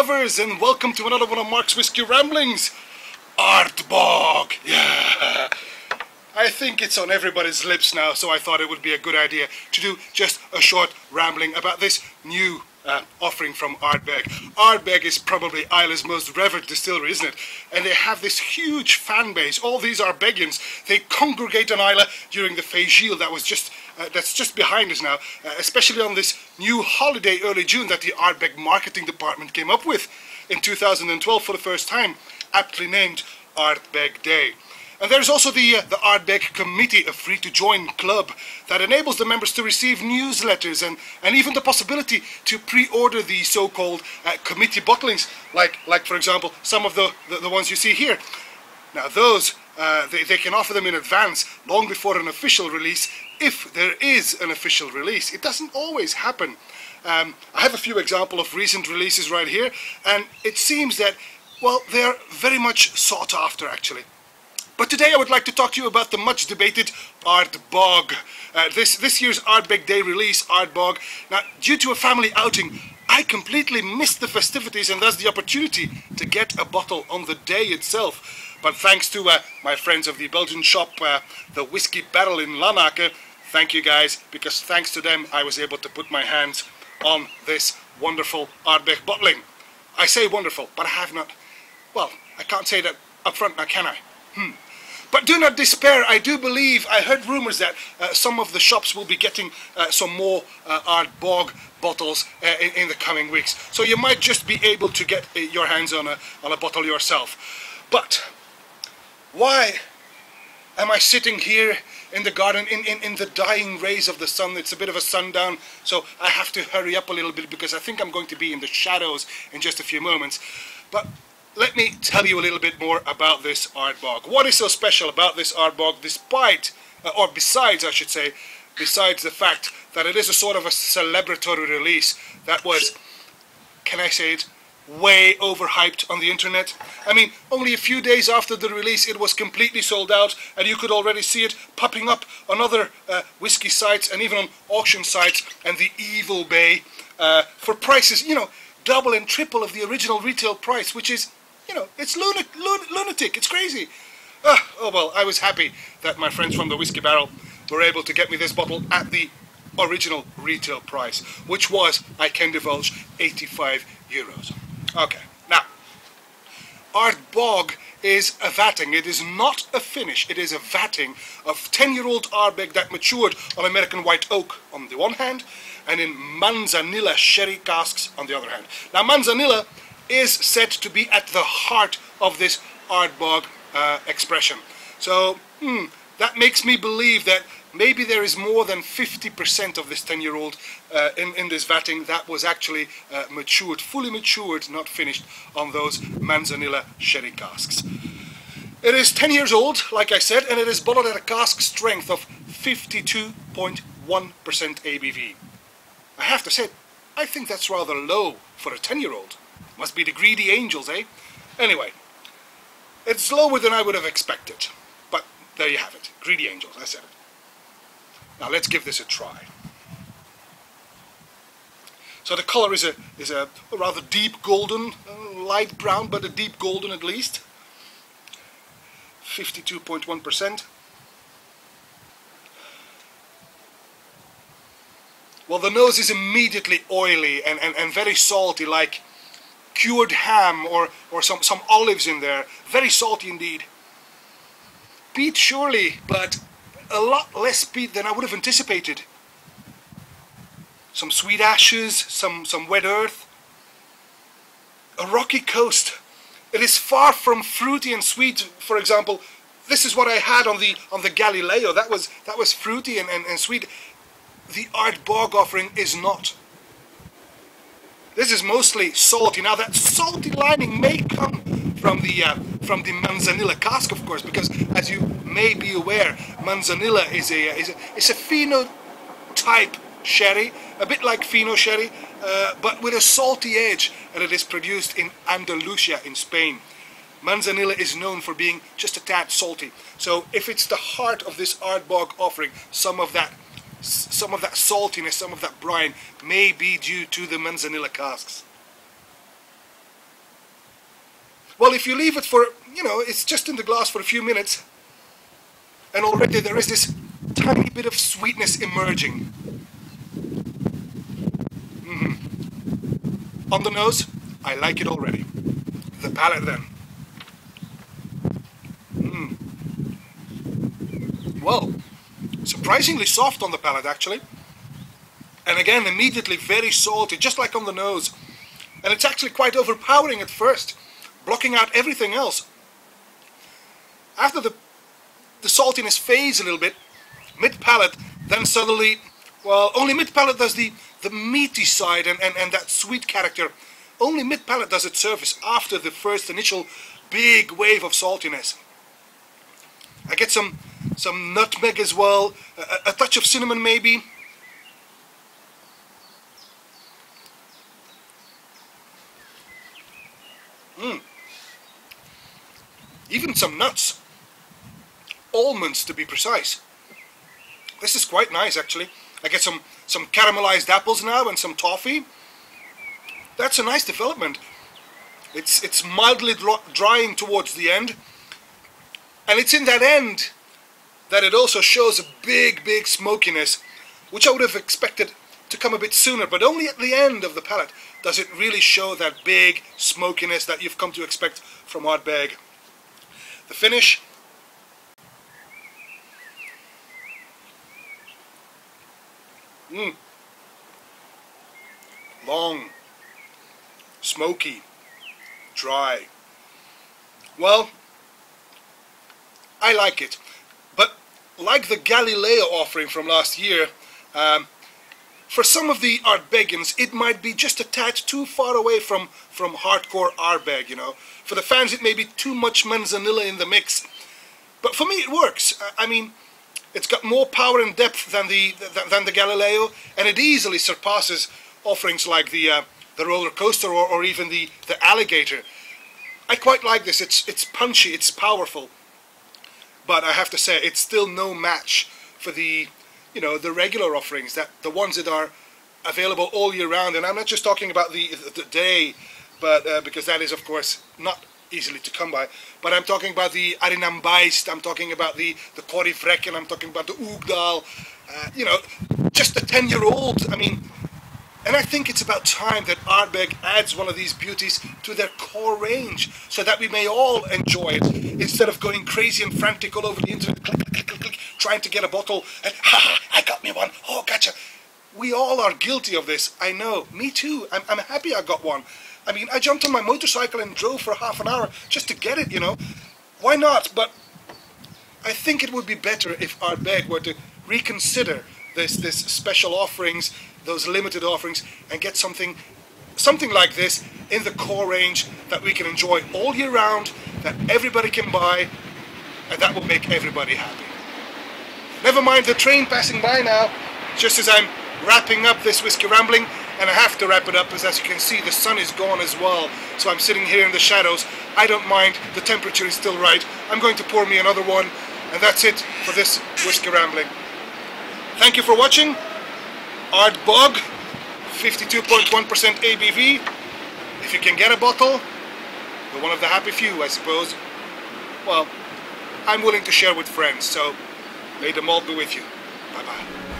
lovers, and welcome to another one of Mark's Whiskey Ramblings. Ardbog, yeah. I think it's on everybody's lips now, so I thought it would be a good idea to do just a short rambling about this new offering from Ardbeg. Ardbeg is probably Isle's most revered distillery, isn't it? And they have this huge fan base. All these Arbegians, they congregate on Islay during the Fégil that's just behind us now, especially on this new holiday early June that the Ardbeg marketing department came up with in 2012 for the first time, aptly named Ardbeg Day. And there's also the Ardbeg Committee, a free-to-join club that enables the members to receive newsletters and even the possibility to pre-order the so-called committee bottlings, like for example some of the ones you see here. Now those, they can offer them in advance, long before an official release, if there is an official release. It doesn't always happen. I have a few examples of recent releases right here, and it seems that, well, they're very much sought after actually. But today I would like to talk to you about the much debated Ardbog. This year's Ardbeg Day release, Ardbog. Now, due to a family outing, I completely missed the festivities and thus the opportunity to get a bottle on the day itself. But thanks to my friends of the Belgian shop, the Whisky Barrel in Lanaken, thank you guys, because thanks to them I was able to put my hands on this wonderful Ardbeg bottling. I say wonderful, but I have not, well, I can't say that up front now, can I? But do not despair. I do believe, I heard rumors that some of the shops will be getting some more Ardbog bottles in the coming weeks. So you might just be able to get your hands on a bottle yourself. But why am I sitting here in the garden in the dying rays of the sun? It's a bit of a sundown, so I have to hurry up a little bit because I think I'm going to be in the shadows in just a few moments. But let me tell you a little bit more about this Ardbog. What is so special about this Ardbog, besides the fact that it is a sort of a celebratory release that was, can I say it, way overhyped on the internet? I mean, only a few days after the release it was completely sold out, and you could already see it popping up on other whiskey sites and even on auction sites and the Evil Bay for prices, you know, double and triple of the original retail price, which is, you know, it's lunatic, it's crazy. Oh well, I was happy that my friends from the Whisky Barrel were able to get me this bottle at the original retail price, which was, I can divulge, 85 euros. Okay, now, Ardbog is a vatting. It is not a finish, it is a vatting of 10-year-old Ardbeg that matured on American white oak on the one hand, and in Manzanilla sherry casks on the other hand. Now, Manzanilla is said to be at the heart of this Ardbog expression. So that makes me believe that maybe there is more than 50% of this 10-year-old in this vatting that was actually matured, fully matured, not finished on those Manzanilla sherry casks. It is 10 years old, like I said, and it is bottled at a cask strength of 52.1% ABV. I have to say, I think that's rather low for a 10-year-old. Must be the greedy angels, eh? Anyway, it's lower than I would have expected. But there you have it. Greedy angels, I said it. Now let's give this a try. So the color is a rather deep golden, light brown, but a deep golden at least. 52.1%. Well, the nose is immediately oily and very salty, like cured ham or some olives in there. Very salty indeed. Peat surely, but a lot less peat than I would have anticipated. Some sweet ashes, some wet earth. A rocky coast. It is far from fruity and sweet. For example, this is what I had on the Galileo. That was fruity and sweet. The Ardbog offering is not. This is mostly salty. Now that salty lining may come from the Manzanilla cask, of course, because as you may be aware, Manzanilla is a Fino type sherry, a bit like Fino sherry, but with a salty edge, and it is produced in Andalusia in Spain. Manzanilla is known for being just a tad salty. So if it's the heart of this Ardbog offering, some of that saltiness, some of that brine may be due to the Manzanilla casks. Well, if you leave it for, you know, it's just in the glass for a few minutes, and already there is this tiny bit of sweetness emerging. On the nose, I like it already. The palate then. Well, surprisingly soft on the palate actually. And again, immediately very salty, just like on the nose. And it's actually quite overpowering at first, blocking out everything else. After the saltiness fades a little bit, mid-palate, then suddenly, well, only mid-palate does the meaty side and that sweet character. Only mid-palate does it surface after the first initial big wave of saltiness. I get some nutmeg as well, a touch of cinnamon maybe. Even some nuts. Almonds to be precise. This is quite nice actually. I get some caramelized apples now and some toffee. That's a nice development. It's mildly drying towards the end. And it's in that end that it also shows a big smokiness, which I would have expected to come a bit sooner, but only at the end of the palate does it really show that big smokiness that you've come to expect from Ardbeg. The finish. Long, smoky, dry. Well, I like it, but like the Galileo offering from last year, for some of the Ardbegians, it might be just a tad too far away from hardcore Ardbeg, you know. For the fans, it may be too much Manzanilla in the mix. But for me, it works. I mean, it's got more power and depth than the Galileo, and it easily surpasses offerings like the roller coaster or even the alligator. I quite like this. It's punchy, it's powerful. But I have to say, it's still no match for the regular offerings, the ones that are available all year round. And I'm not just talking about the day, but because that is of course not easily to come by. But I'm talking about the Arinambeist, I'm talking about the Korivrekken, I'm talking about the Oogdal, just the 10-year-old. I mean, and I think it's about time that Ardbeg adds one of these beauties to their core range, so that we may all enjoy it, instead of going crazy and frantic all over the internet, click, trying to get a bottle, and I got me one, oh, gotcha. We all are guilty of this, I know, me too. I'm happy I got one. I mean, I jumped on my motorcycle and drove for half an hour just to get it, you know. Why not? But I think it would be better if Ardbeg were to reconsider this special offerings, those limited offerings, and get something like this in the core range that we can enjoy all year round, that everybody can buy, and that will make everybody happy. Never mind the train passing by now, just as I'm wrapping up this whiskey rambling, and I have to wrap it up, because as you can see the sun is gone as well, so I'm sitting here in the shadows. I don't mind, the temperature is still right. I'm going to pour me another one, and that's it for this whiskey rambling. Thank you for watching. Ardbog, 52.1% ABV. If you can get a bottle, you're one of the happy few, I suppose. Well, I'm willing to share with friends, so may the malt be with you. Bye-bye.